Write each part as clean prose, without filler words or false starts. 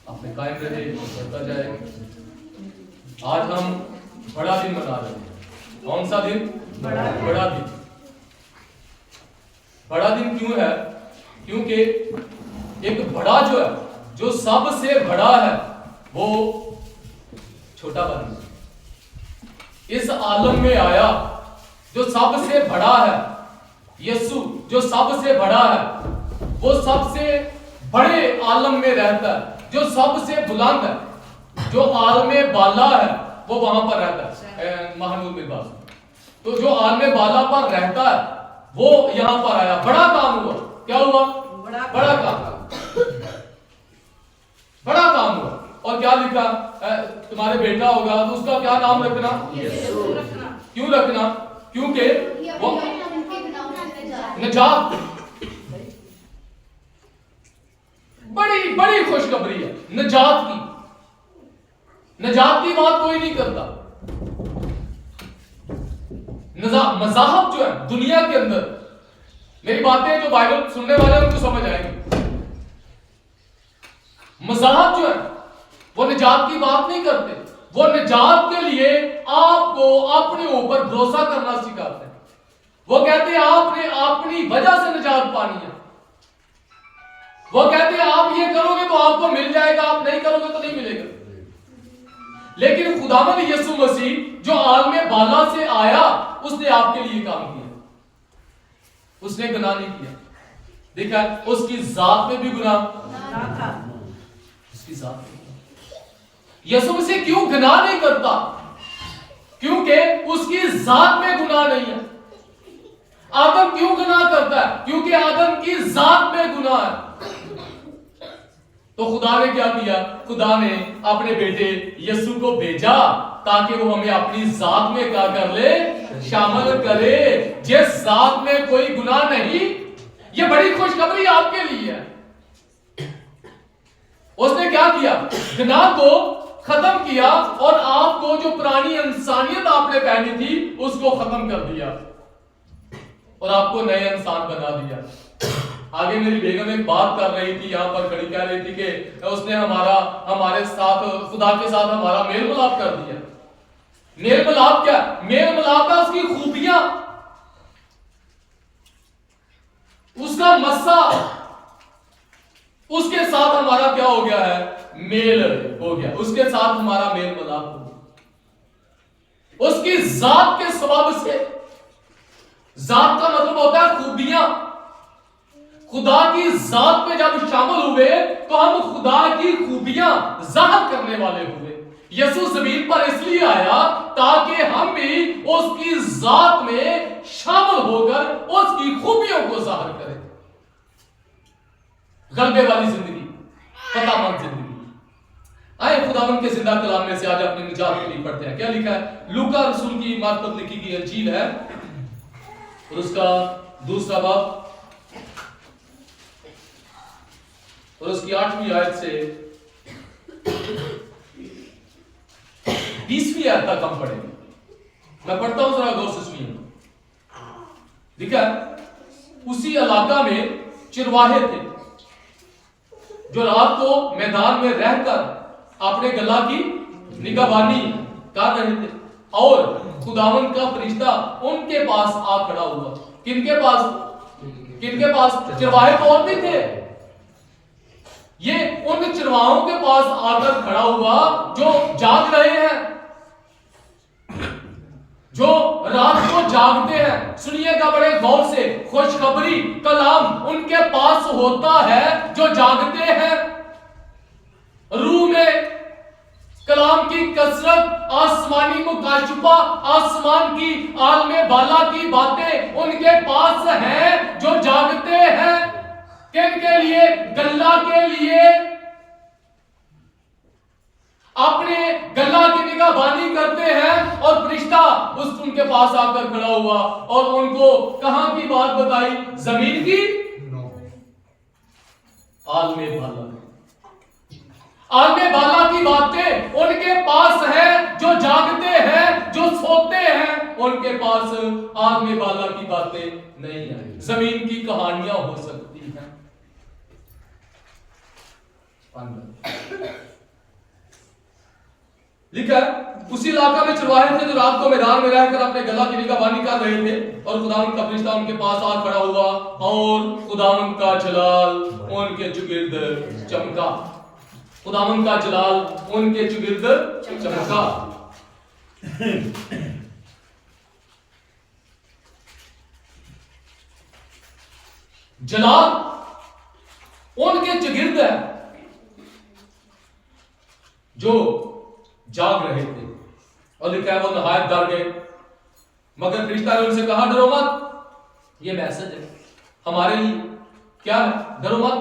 آپ نے قائم رہے بڑھتا جائے. آج ہم بڑا دن منا رہے ہیں. کون سا دن؟ بڑا دن. بڑا دن کیوں ہے؟ کیونکہ ایک بڑا جو ہے، جو سب سے بڑا ہے، وہ چھوٹا بن گیا. اس عالم میں آیا جو سب سے بڑا ہے، یسوع جو سب سے بڑا ہے، وہ سب سے بڑے عالم میں رہتا ہے. جو سب سے بلند ہے، جو عالم بالا ہے، وہ وہاں پر رہتا ہے. مہنور میں باز تو جو عالم بالا پر رہتا ہے وہ یہاں پر آیا. بڑا کام ہوا. کیا ہوا؟ بڑا کام. بڑا کام ہوا. اور کیا لکھا؟ تمہارے بیٹا ہوگا تو اس کا کیا نام رکھنا؟ کیوں رکھنا؟ کیونکہ وہ نجات. بڑی بڑی خوشخبری ہے نجات کی. نجات کی بات کوئی نہیں کرتا. مذاہب جو ہے دنیا کے اندر، میری باتیں جو بائبل سننے والے ہیں ان کو سمجھ آئیں گے. مذاہب جو ہے وہ نجات کی بات نہیں کرتے. وہ نجات کے لیے آپ کو اپنے اوپر بھروسہ کرنا سکھاتے ہیں. وہ کہتے ہیں آپ نے اپنی وجہ سے نجات پانی ہے. وہ کہتے ہیں آپ یہ کرو گے تو آپ کو مل جائے گا، آپ نہیں کرو گے تو نہیں ملے گا. لیکن خداوند یسوع مسیح جو عالم بالا سے آیا، اس نے آپ کے لیے کام کیا. اس نے گناہ نہیں کیا. دیکھا اس کی ذات میں بھی گناہ تھا. اس کی ذات میں یسوع مسیح کیوں گناہ نہیں کرتا؟ کیونکہ اس کی ذات میں گناہ نہیں ہے. آدم کیوں گناہ کرتا ہے؟ کیونکہ آدم کی ذات میں گناہ ہے. تو خدا نے کیا کیا؟ خدا نے اپنے بیٹے یسوع کو بھیجا تاکہ وہ ہمیں اپنی ذات میں کیا کر لے؟ شامل کرے. جس ذات میں کوئی گناہ نہیں. یہ بڑی خوشخبری آپ کے لیے ہے. اس نے کیا کیا؟ گناہ کو ختم کیا اور آپ کو جو پرانی انسانیت آپ نے پہنی تھی اس کو ختم کر دیا اور آپ کو نئے انسان بنا دیا. آگے میری بیگم ایک بات کر رہی تھی، یہاں پر کھڑی کہہ رہی تھی کہ اس نے ہمارے ساتھ، خدا کے ساتھ ہمارا میل ملاپ کر دیا. میل ملاپ کیا؟ میل ملاپ ہے اس کی خوبیاں، اس کا مسا، اس کے ساتھ ہمارا کیا ہو گیا ہے؟ میل ہو گیا. اس کے ساتھ ہمارا میل ملاپ ہو گیا اس کی ذات کے سبب سے. ذات کا مطلب ہوتا ہے خوبیاں. خدا کی ذات میں جب شامل ہوئے تو ہم خدا کی خوبیاں ظاہر کرنے والے ہوئے. یسوع زمین پر اس لیے آیا تاکہ ہم بھی اس کی ذات میں شامل ہو کر اس کی خوبیوں کو ظاہر کریں. غلبے والی زندگی، فتح مند زندگی. آئے خداوند کے زندہ کلام میں سے آج اپنی نجات کے لیے پڑھتے ہیں. کیا لکھا ہے؟ لوکا رسول کی معرفت لکھی گئی انجیل ہے اور اس کا 2 باب اور اس کی 8ویں آیت سے 20ویں آیت تک ہم پڑھیں گے. میں پڑھتا ہوں، ذرا غور سے سنیے. دیکھا اسی علاقہ میں چرواہے تھے جو رات کو میدان میں رہ کر اپنے گلا کی نگہبانی کر رہے تھے اور خداوند کا فرشتہ ان کے پاس آ کھڑا ہوا. کن کے پاس؟ کن کے پاس؟ چرواہے تو اور بھی تھے. یہ ان چرواہوں کے پاس آ کر کھڑا ہوا جو جاگ رہے ہیں، جو رات کو جاگتے ہیں. سنیے گا بڑے غور سے، خوشخبری کلام ان کے پاس ہوتا ہے جو جاگتے ہیں. روح میں کلام کی کثرت، آسمانی مکاشفہ، آسمان کی عالم بالا کی باتیں ان کے پاس ہیں جو جاگتے ہیں. کن کے لیے؟ گلہ کے لیے. اپنے گلہ کی نگہبانی کرتے ہیں اور فرشتہ ان کے پاس آ کر کھڑا ہوا اور ان کو کہاں کی بات بتائی؟ زمین کی، عالم بالا. عالم بالا کی باتیں ان کے پاس ہیں جو جاگتے ہیں، جو سوتے ہیں. ان کے پاس عالم بالا کی باتیں نہیں ہیں. زمین کی کہانیاں ہو سکتی ہیں. لکھا ہے اسی علاقہ میں چرواہے تھے جو رات کو میدان میں رہ کر اپنے گلا کی نگہبانی کر رہے تھے، اور خداوند کا فرشتہ ان کے پاس آ کھڑا ہوا اور خداوند کا جلال ان کے چگرد چمکا۔ خداوند کا جلال ان کے چگرد چمکا۔ جلال ان کے چگرد ہے جو جاگ رہے تھے، اور لکھا ہے وہ نہایت ڈر گئے، مگر فرشتہ نے ان سے کہا ڈرو مت۔ یہ میسج ہے ہمارے لیے، کیا ہے؟ ڈرو مت۔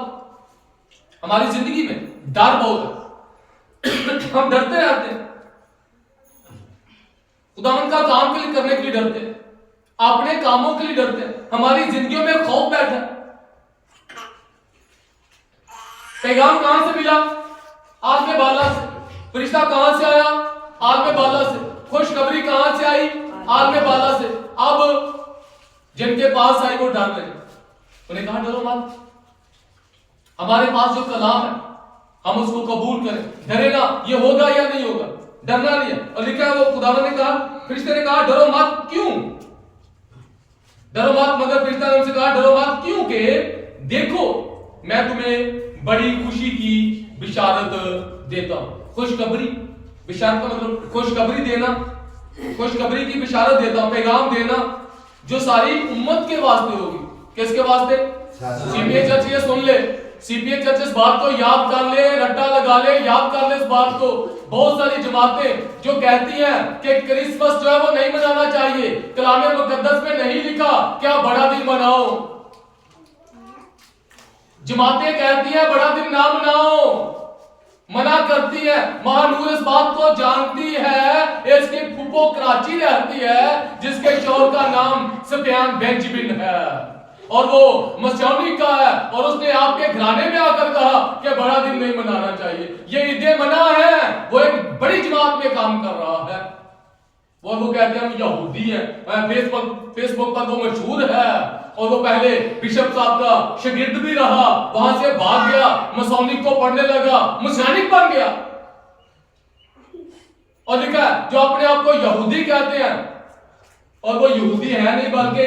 ہماری زندگی میں ڈر بہت ہے، ہم ڈرتے رہتے ہیں، خداوند کا کام کے لیے کرنے کے لیے ڈرتے ہیں، اپنے کاموں کے لیے ڈرتے ہیں، ہماری زندگیوں میں خوف بیٹھا ہے۔ پیغام کہاں سے ملا؟ آگ بالا سے۔ فرشتہ کہاں سے آیا؟ آگ بالا سے۔ خوشخبری کہاں سے آئی؟ آگ بالا سے۔ اب جن کے پاس آئی وہ ڈر گئے، انہیں کہا ڈرو مت۔ ہمارے پاس جو کلام ہے ہم اس کو قبول کریں، ڈرے گا یہ ہوگا یا نہیں ہوگا، ڈرنا نہیں ہے۔ اور لکھا ہے وہ خداوند نے کہا، فرشتے نے کہا ڈرو مت۔ کیوں ڈرو مت؟ مگر فرشتہ نے ان سے کہا ڈرو مت، کیونکہ دیکھو میں تمہیں بڑی خوشی کی بشارت دیتا ہوں۔ خوشخبری، بشارت کا مطلب خوشخبری دینا، خوشخبری کی بشارت دیتا ہوں، پیغام دینا جو ساری امت کے واسطے ہوگی۔ کس کے واسطے؟ سی پی اے چرچ۔ یہ سن لے، سی پی اے چرچ اس بات کو یاد کر لے، رٹا لگا لے، یاد کر لے اس بات کو۔ بہت ساری جماعتیں جو کہتی ہیں کہ کرسمس جو ہے وہ نہیں منانا چاہیے، کلام مقدس میں نہیں لکھا کہ آپ بڑا دن مناؤ۔ جماعتیں کہتی ہیں بڑا دن نہ مناؤ، منع کرتی ہے۔ مہانور اس بات کو جانتی ہے، اس کی پھپھو کراچی رہتی ہے جس کے شوہر کا نام سفیان بینجمن ہے اور وہ مسیونی کا ہے، اور اس نے آپ کے گھرانے میں آ کر کہا کہ بڑا دن نہیں منانا چاہیے، یہ عیدیں منع ہے۔ وہ ایک بڑی جماعت میں کام کر رہا ہے، وہ کہتے ہیں ہم یہودی ہیں، فیس بک پر وہ مشہور ہے، اور وہ پہلے بشپ صاحب کا شاگرد بھی رہا، وہاں سے بھاگ گیا، مسونک کو پڑھنے لگا، مسیانک بن گیا۔ اور لکھا ہے جو اپنے آپ کو یہودی کہتے ہیں، اور وہ یہودی ہے نہیں بلکہ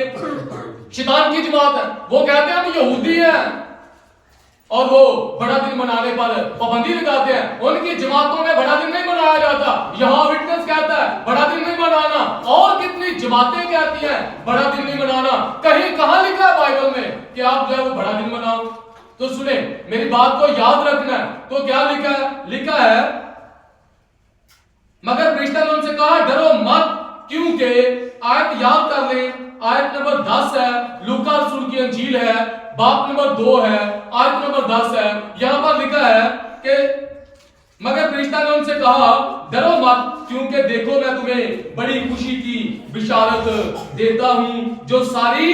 شیطان کی جماعت ہے، وہ کہتے ہیں ہم یہودی ہیں، اور وہ بڑا دن منانے پر پابندی لگاتے ہیں۔ ان کی جماعتوں میں بڑا دن نہیں منایا جاتا، یہاں وٹنس کہتا ہے بڑا دن نہیں منانا، اور کتنی جماعتیں کہتی ہیں بڑا دن نہیں منانا۔ کہیں کہاں لکھا ہے بائبل میں کہ آپ جو ہے وہ بڑا دن مناؤ؟ تو سنیں، میری بات کو یاد رکھنا ہے۔ تو کیا لکھا ہے؟ لکھا ہے مگر فرشتہ نے ان سے کہا ڈرو مت، کیونکہ آیت یاد کر لیں، آیت نمبر 10 ہے، لوکا رسول کی انجیل ہے، باب نمبر 2 ہے، آیت نمبر 10 ہے۔ یہاں پر لکھا ہے کہ مگر فرشتہ نے ان سے کہا ڈرو مت، کیونکہ دیکھو میں تمہیں بڑی خوشی کی بشارت دیتا ہوں جو ساری،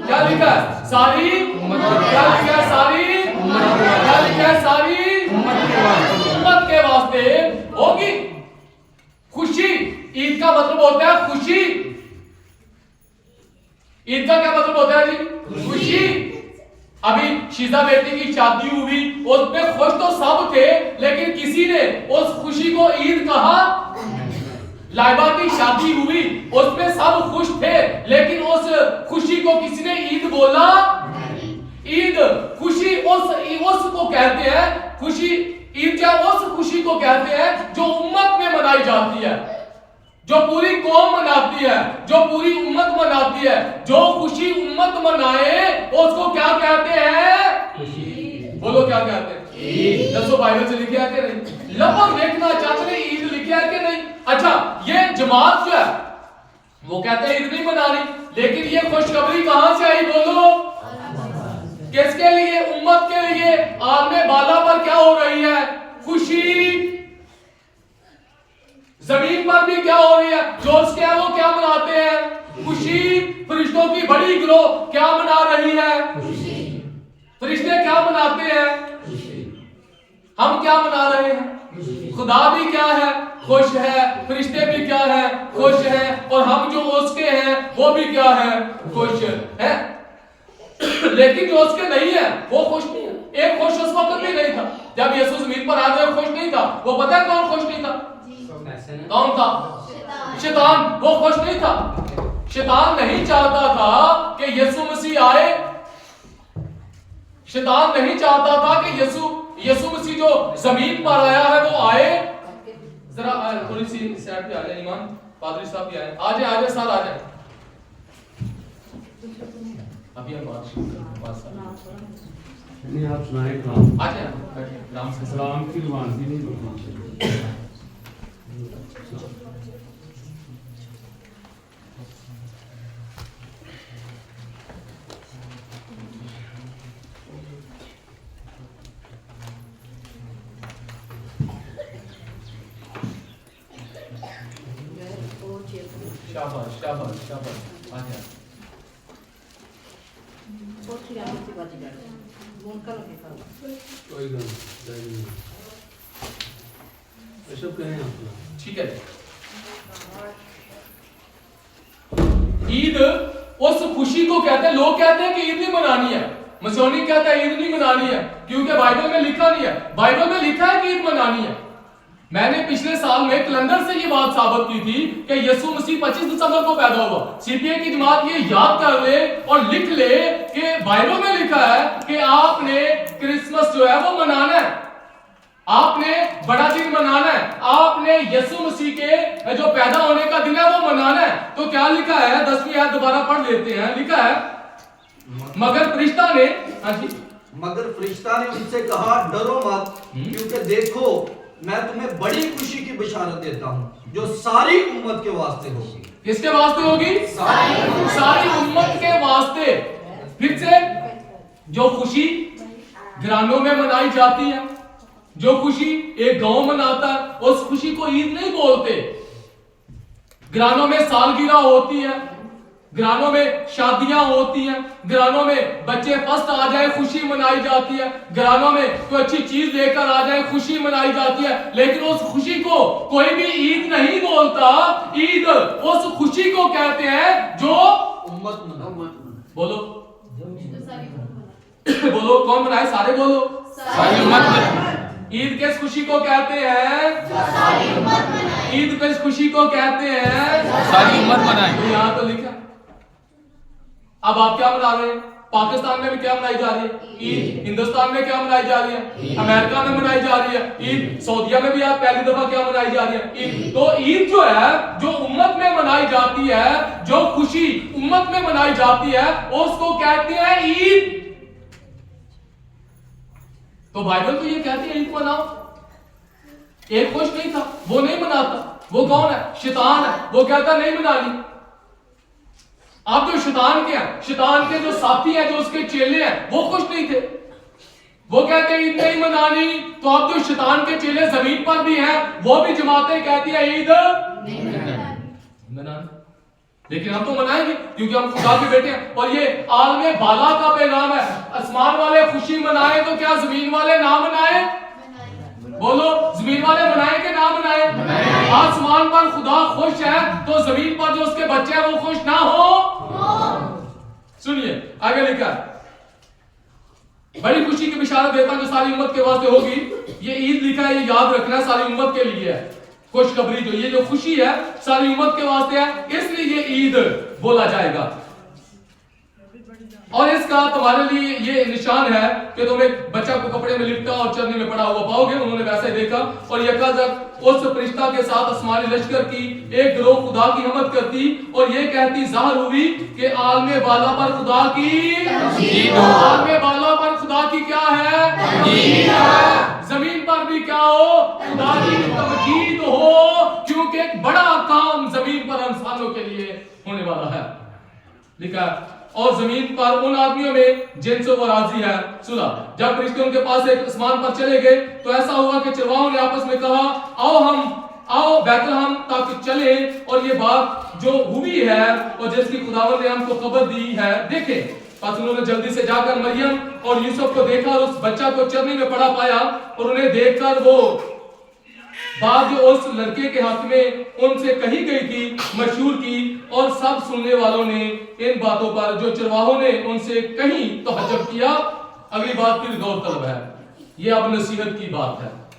کیا لکھا ہے؟ ساری، کیا لکھا ہے؟ ساری، کیا لکھا ہے؟ ساری امت کے واسطے ہوگی۔ خوشی، عید کا مطلب ہوتا ہے خوشی۔ عید کا کیا مطلب ہوتا ہے جی؟ خوشی۔ ابھی شیزا بیٹی کی شادی ہوئی، اس پہ خوش تو سب تھے، لیکن کسی نے اس خوشی کو عید کہا؟ لائبہ کی شادی ہوئی، اس پہ سب خوش تھے، لیکن اس خوشی کو کسی نے عید بولا؟ عید خوشی اس کو کہتے ہیں، خوشی عید کیا اس خوشی کو کہتے ہیں جو امت میں منائی جاتی ہے، جو پوری قوم مناتی ہے، جو پوری امت مناتی ہے۔ جو خوشی امت منائے اس کو کیا کہتے ہیں؟ بولو کیا کہتے ہیں؟ عید۔ دسو بائبل سے لکھا ہے کہ نہیں؟ لفظ دیکھنا چاہتے ہیں عید لکھا ہے کہ نہیں؟ اچھا، یہ جماعت جو ہے وہ کہتے ہیں عید نہیں منا رہی، لیکن یہ خوشخبری کہاں سے آئی؟ بولو کس کے لیے؟ امت کے لیے۔ عالم بالا پر کیا ہو رہی ہے؟ خوشی۔ زمین پر بھی کیا ہو رہی ہے؟ جو اس کے وہ کیا مناتے ہیں؟ خوشی۔ فرشتوں کی بڑی گروہ کیا منا رہی ہے؟ خوشی۔ فرشتے کیا مناتے ہیں؟ خوشی۔ ہم کیا منا رہے ہیں؟ خدا بھی کیا ہے؟ خوش ہے۔ فرشتے بھی کیا ہے؟ خوش ہیں۔ اور ہم جو اس کے ہیں وہ بھی کیا ہے؟ خوش ہیں۔ لیکن جو اس کے نہیں ہے وہ خوش نہیں ہے۔ ایک خوش اس وقت بھی نہیں تھا جب یسوع زمین پر آ گئے، خوش نہیں تھا. وہ پتہ ہے کون خوش نہیں تھا؟ کون تھا؟ شیطان. وہ خوش نہیں تھا. شیطان نہیں چاہتا تھا کہ یسوع مسیح آئے. شیطان نہیں چاہتا تھا کہ یسوع مسیح جو زمین پر آیا ہے وہ آئے. ذرا تھوڑی سی سائڈ پہ آ جائیں. ایمان پادری صاحب بھی آئے. آ جائیں سر آ جائیں. ابھی ہم بات نہیں آپ سنائیں کلام. آ جائیں کلام سے. سلام کی روانگی نہیں بولنا چاہیے. شاباش شاباش شاباش. آ جائیں. کوئی گل نہیں. سب کہیں آپ ٹھیک ہے. عید اس خوشی کو کہتے ہیں. لوگ کہتے ہیں کہ عید نہیں منانی ہے. مسیحی کہتا ہے عید نہیں منانی ہے کیونکہ بائبل میں لکھا نہیں ہے. بائبل میں لکھا ہے کہ عید منانی ہے. میں نے پچھلے سال میں کیلنڈر سے یہ بات ثابت کی تھی کہ یسوع مسیح 25 دسمبر کو پیدا ہوا. سی پی اے کی جماعت یہ یاد کر لے اور لکھ لے کہ بائبل میں لکھا ہے کہ آپ نے کرسمس جو ہے وہ منانا ہے. آپ نے بڑا دن منانا ہے. آپ نے یسوع مسیح کے جو پیدا ہونے کا دن ہے وہ منانا ہے. تو کیا لکھا ہے؟ 10ویں آیت دوبارہ پڑھ لیتے ہیں. لکھا ہے مگر فرشتہ نے مگر فرشتہ نے ان سے کہا ڈرو مت کیونکہ دیکھو میں تمہیں بڑی خوشی کی بشارت دیتا ہوں جو ساری امت کے واسطے ہوگی. کس کے واسطے ہوگی؟ ساری امت کے واسطے. پھر سے جو خوشی گھرانوں میں منائی جاتی ہے, جو خوشی ایک گاؤں مناتا ہے, اس خوشی کو عید نہیں بولتے. گھرانوں میں سالگرہ ہوتی ہے, گھرانوں میں شادیاں ہوتی ہیں, گھرانوں میں بچے فرسٹ آ جائے خوشی منائی جاتی ہے, گھرانوں میں کوئی اچھی چیز لے کر آ جائے خوشی منائی جاتی ہے. لیکن اس خوشی کو کوئی بھی عید نہیں بولتا. عید اس خوشی کو کہتے ہیں جو امت مناؤ. بولو بولو کون منائے؟ سارے بولو. ساری امت منائے. عید کس خوشی کو کہتے ہیں؟ ساری امت منائے. عید کس خوشی کو کہتے ہیں؟ ساری امت منائے. یہاں تو لکھا. اب آپ کیا منا رہے ہیں؟ پاکستان میں بھی کیا منائی جا رہی ہے؟ عید. ہندوستان میں کیا منائی جا رہی ہے؟ امریکہ میں منائی جا رہی ہے عید. سعودیہ میں بھی آپ پہلی دفعہ کیا منائی جا رہی ہے؟ عید. تو عید جو ہے جو امت میں منائی جاتی ہے, جو خوشی امت میں منائی جاتی ہے, اس کو کہتے ہیں عید. تو بائبل تو یہ کہتی ہے عید مناؤ. ایک خوش نہیں تھا, وہ نہیں مناتا. وہ کون ہے؟ شیطان ہے. وہ کہتا نہیں منانی. آپ جو شیطان کے ہیں, شیطان کے جو ساتھی ہیں, جو اس کے چیلے ہیں, وہ خوش نہیں تھے. وہ کہتے ہیں عید نہیں منانی. تو اب جو شیطان کے چیلے زمین پر بھی ہیں, وہ بھی جماعتیں کہتی ہیں عید نہیں منانی. لیکن ہم تو منائیں گے کیونکہ ہم خدا کے بیٹے ہیں. اور یہ عالم بالا کا پیغام ہے. آسمان والے خوشی منائیں تو کیا زمین والے نہ منائیں؟ بولو زمین والے منائیں کہ نہ منائیں؟ آسمان پر خدا خوش ہے تو زمین پر جو اس کے بچے ہیں وہ خوش نہ ہو. سنیے آگے لکھا ہے بڑی خوشی کی بشارت دیتا ہوں جو ساری امت کے واسطے ہوگی. یہ عید لکھا ہے, یہ یاد رکھنا ہے, ساری امت کے لیے ہے. خوشخبری جو یہ جو خوشی ہے ساری امت کے واسطے ہے, اس لیے یہ عید بولا جائے گا. اور اس کا تمہارے لیے یہ نشان ہے کہ تم ایک بچہ کو کپڑے میں لپٹا اور چرنی میں پڑا ہوا پاؤ گے. انہوں نے ویسے دیکھا اور یکایک اس فرشتہ کے ساتھ آسمانی لشکر کی ایک گروہ خدا کی حمد کرتی اور یہ کہتی ظاہر ہوئی کہ عالم بالا پر خدا کی تمجید ہو. عالم بالا پر خدا کی کیا ہے؟ تمجید ہے. زمین پر بھی کیا ہو؟ خدا کی تمجید ہو, کیونکہ ایک بڑا کام زمین پر انسانوں کے لیے ہونے والا ہے. لکھا اور زمین پر ان آدمیوں میں جن سے وہ راضی ہے. سنا جب فرشتے ان کے پاس ایک آسمان پر چلے گئے تو ایسا ہوا کہ چرواہوں نے آپس میں کہا آؤ بیت لحم تک چلیں اور یہ بات جو ہوئی ہے اور جس کی خداوند نے ہم کو خبر دی ہے دیکھیں. پس انہوں نے جلدی سے جا کر مریم اور یوسف کو دیکھا اور اس بچہ کو چرنی میں پڑا پایا اور انہیں دیکھ کر وہ بات جو اس لڑکے کے حق میں ان سے کہی گئی تھی مشہور کی اور سب سننے والوں نے ان باتوں پر جو چرواہوں نے ان سے کہیں تعجب کیا. اگلی بات پھر غور طلب ہے, یہ اب نصیحت کی بات ہے.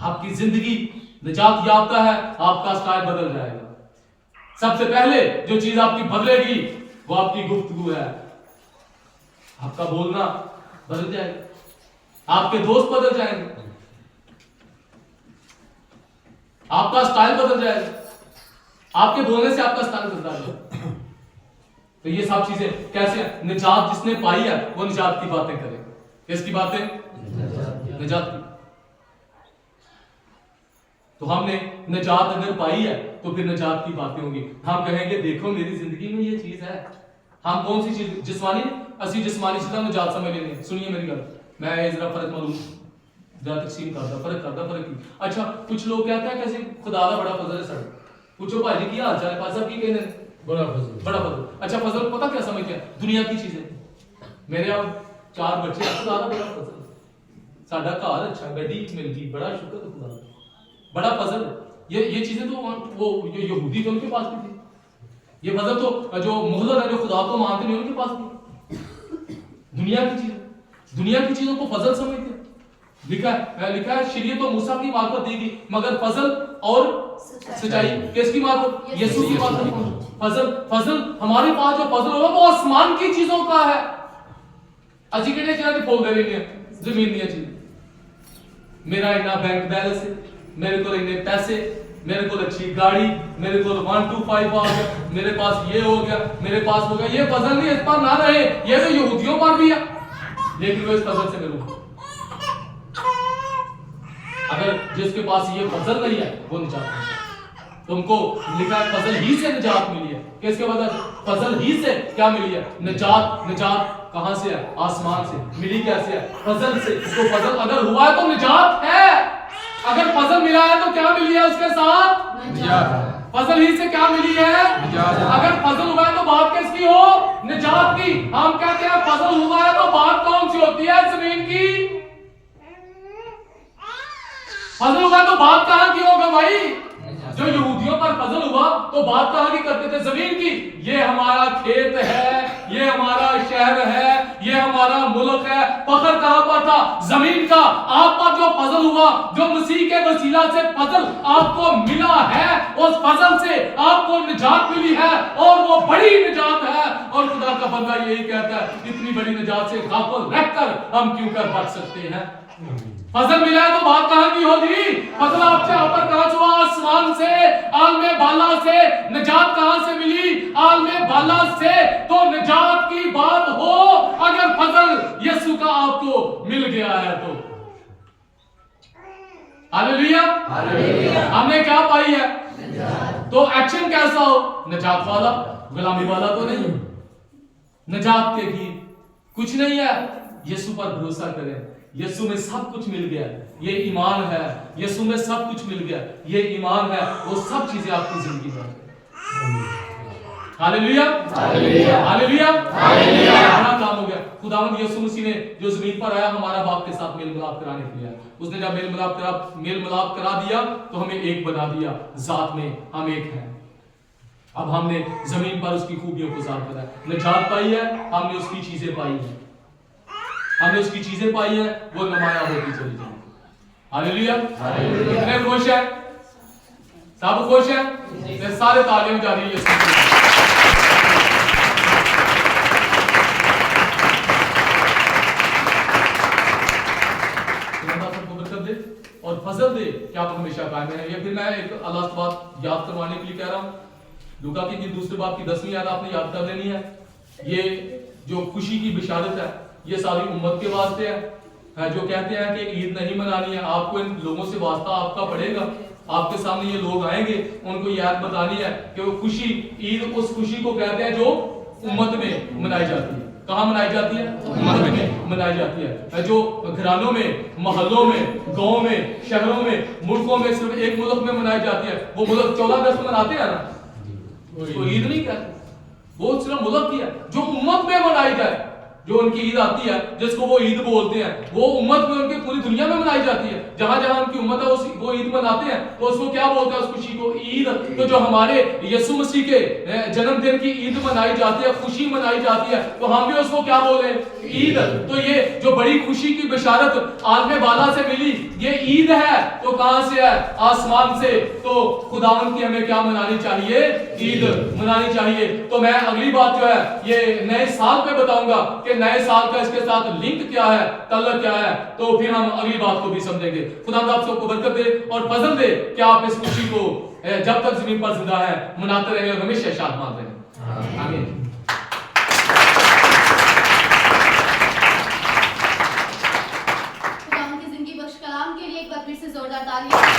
آپ کی زندگی نجات یافتہ ہے, آپ کا سٹائل بدل جائے گا. سب سے پہلے جو چیز آپ کی بدلے گی وہ آپ کی گفتگو ہے. آپ کا بولنا بدل جائے گا, آپ کے دوست بدل جائیں گے, آپ کا سٹائل بدل جائے گا. آپ کے بولنے سے آپ کا سٹائل بدل جائے گا. تو یہ سب چیزیں کیسے ہیں؟ نجات جس نے پائی ہے وہ نجات کی باتیں کرے گا. کس کی باتیں؟ نجات کی. تو ہم نے نجات اگر پائی ہے تو پھر نجات کی باتیں ہوں گی. ہم کہیں گے دیکھو میری زندگی میں یہ چیز ہے. ہم کون سی چیز جسمانی اسی جسمانی چیزاں نجات سمجھ لینے. سنیے میری گل, میں ذرا فرق معلوم ذرا تقسیم کرتا فرق کی. اچھا کچھ لوگ کہتے ہیں کہ خدا دا بڑا فضل ہے سر. پوچھو بھائی کی حال چال ہے, پاس صاحب کی کہنے بڑا فضل. بڑا فضل. اچھا فضل پتہ کیا سمجھتے ہیں؟ دنیا کی چیزیں. میرے اب 4 بچے ہیں, خدا دا بڑا فضل. ساڈا گھر اچھا, گڈی مل گئی, بڑا شکر ہے خدا کا, بڑا فضل. یہ چیزیں تو وہ یہودی تو ان کے پاس بھی تھی. یہ فضل تو جو مغلر ہے, جو خدا کو مانتے نہیں, ان کے پاس بھی. دنیا کی چیزوں کو فضل سمجھتے ہیں. لکھا ہے شریعت و موسیٰ کی معرفت دی گئی, مگر فضل اور سچائی کس کی معرفت؟ یسوع کی معرفت. فضل ہمارے پاس جو فضل ہوگا وہ آسمان کی چیزوں کا ہے. اسی کے لیے پھول دے رہی ہیں زمین دیا چیز. میرا اتنا بینک بیلنس ہے, میرے کو اتنے پیسے, میرے کو اچھی گاڑی, میرے کو 125 آ گیا, میرے پاس یہ ہو گیا, میرے پاس ہو گیا. یہ فضل نہیں, اس پر نہ رہے. یہ تو یہودیوں پر بھی ہے, لیکن وہ اس فضل سے ملوں. اگر جس کے پاس یہ فضل نہیں ہے وہ نجات نہیں ہے. تم کو لکھا ہے فضل ہی سے نجات ملی ہے. کس کے بدل؟ فضل ہی سے کیا ملی ہے؟ نجات کہاں سے ہے؟ آسمان سے. ملی کیسے ہے؟ فضل سے. تو فضل اگر ہوا ہے تو نجات ہے. اگر فضل ملا ہے تو کیا ملی ہے اس کے ساتھ؟ نجات. فضل ہی سے کیا ملی ہے؟ نجات. اگر فضل ہوا ہے تو بات کس کی ہو؟ نجات کی. ہم کہتے ہیں فضل ہوا ہے تو بات کون سی ہوتی ہے؟ زمین کی. فضل ہوا تو بات کہاں کی ہوگا بھائی؟ جو یہودیوں پر فضل ہوا تو بات کہاں کی کرتے تھے؟ زمین کی. یہ ہمارا کھیت ہے, یہ ہمارا شہر ہے, یہ ہمارا ملک ہے. فخر کہاں پر تھا؟ زمین کا. آپ پر جو فضل ہوا, جو مسیح کے وسیلہ سے فضل آپ کو ملا ہے, اس فضل سے آپ کو نجات ملی ہے, اور وہ بڑی نجات ہے. اور خدا کا بندہ یہی کہتا ہے اتنی بڑی نجات سے غافل رہ کر ہم کیوں کر بچ سکتے ہیں؟ فضل ملا ہے تو بات کہاں کی ہوگی؟ فضل آپ سے اوپر کہاں سے ہوا؟ آسمان سے, عالم بالا سے. نجات کہاں سے ملی؟ عالم بالا سے. تو نجات کی بات ہو اگر فضل یسوع کا آپ کو مل گیا ہے تو ہاللیلویا. ہم نے کیا پائی ہے؟ تو ایکشن کیسا ہو؟ نجات والا, غلامی والا تو نہیں. نجات کے بھی کچھ نہیں ہے. یسوع پر بھروسہ کریں. یسوع میں سب کچھ مل گیا. یہ ایمان ہے. یسوع میں سب کچھ مل گیا. یہ ایمان ہے. وہ سب چیزیں آپ کی زندگی میں. ہاللیلویا. ہاللیلویا. بڑا کام ہو گیا. خداوند یسوع مسیح نے جو زمین پر آیا ہمارا باپ کے ساتھ میل ملاپ کرانے کے لیے. اس نے جب میل ملاپ کرا دیا تو ہمیں ایک بنا دیا. ذات میں ہم ایک ہیں. اب ہم نے زمین پر اس کی خوبیوں کو ظاہر کرا. نجات پائی ہے, ہم نے اس کی چیزیں پائی ہیں. ہم نے اس کی چیزیں پائی ہیں, وہ نمایاں ہوتی چلی جائیں. ہاللیلویا. کتنے خوش ہیں؟ سب خوش ہیں؟ پھر سارے تعلیم جاری ہے. اور فضل دے کہ آپ ہمیشہ قائم رہیں. یہ پھر میں ایک اللہ سے بات یاد کروانے کے لیے کہہ رہا ہوں. لوکا کی دوسرے باب کی 10ویں آیت آپ نے یاد کر لینی ہے. یہ جو خوشی کی بشارت ہے یہ ساری امت کے واسطے ہے. جو کہتے ہیں کہ عید نہیں منانی ہے, آپ کو ان لوگوں سے واسطہ آپ کا پڑے گا. آپ کے سامنے یہ لوگ آئیں گے, ان کو یہ آیت بتانی ہے کہ وہ خوشی, عید اس خوشی کو کہتے ہیں جو امت میں منائی جاتی ہے. کہاں منائی جاتی ہے؟ امت میں منائی جاتی ہے. جو گھرانوں میں, محلوں میں, گاؤں میں, شہروں میں, ملکوں میں صرف ایک ملک میں منائی جاتی ہے. وہ ملک 14 اگست مناتے ہیں نا, وہ عید نہیں کہتے. وہ صرف ملک کی ہے جو امت میں منائی جائے. جو ان کی عید آتی ہے جس کو وہ عید بولتے ہیں, وہ امت میں ان کی پوری دنیا میں منائی جاتی ہے. جہاں جہاں ان کی امت ہے وہ عید مناتے ہیں تو اس کو کیا بولتا ہے اس خوشی کو؟ عید. تو جو ہمارے یسوع مسیح کے جنم دن کی عید منائی جاتی ہے, خوشی منائی جاتی ہے, تو ہم بھی اس کو کیا بولیں؟ عید. تو یہ جو بڑی خوشی کی بشارت عالم بالا سے ملی یہ عید ہے, تو کہاں سے ہے؟ آسمان سے. تو خداوند کی ہمیں کیا منانی چاہیے؟ عید منانی چاہیے. تو میں اگلی بات جو ہے یہ نئے سال پہ بتاؤں گا کہ نئے سال کا اس کے ساتھ لنک کیا ہے, تعلق کیا ہے, تو پھر ہم اگلی بات کو بھی سمجھیں گے. خدا آپ سب کو برکت دے اور فضل دے کہ آپ اس خوشی کو جب تک زمین پر زندہ ہے مناتے رہیں اور ہمیشہ شادمان رہیں. آمین. خدا ان کی زندگی بخش کلام کے لیے ایک بار پھر سے زوردار تالیاں.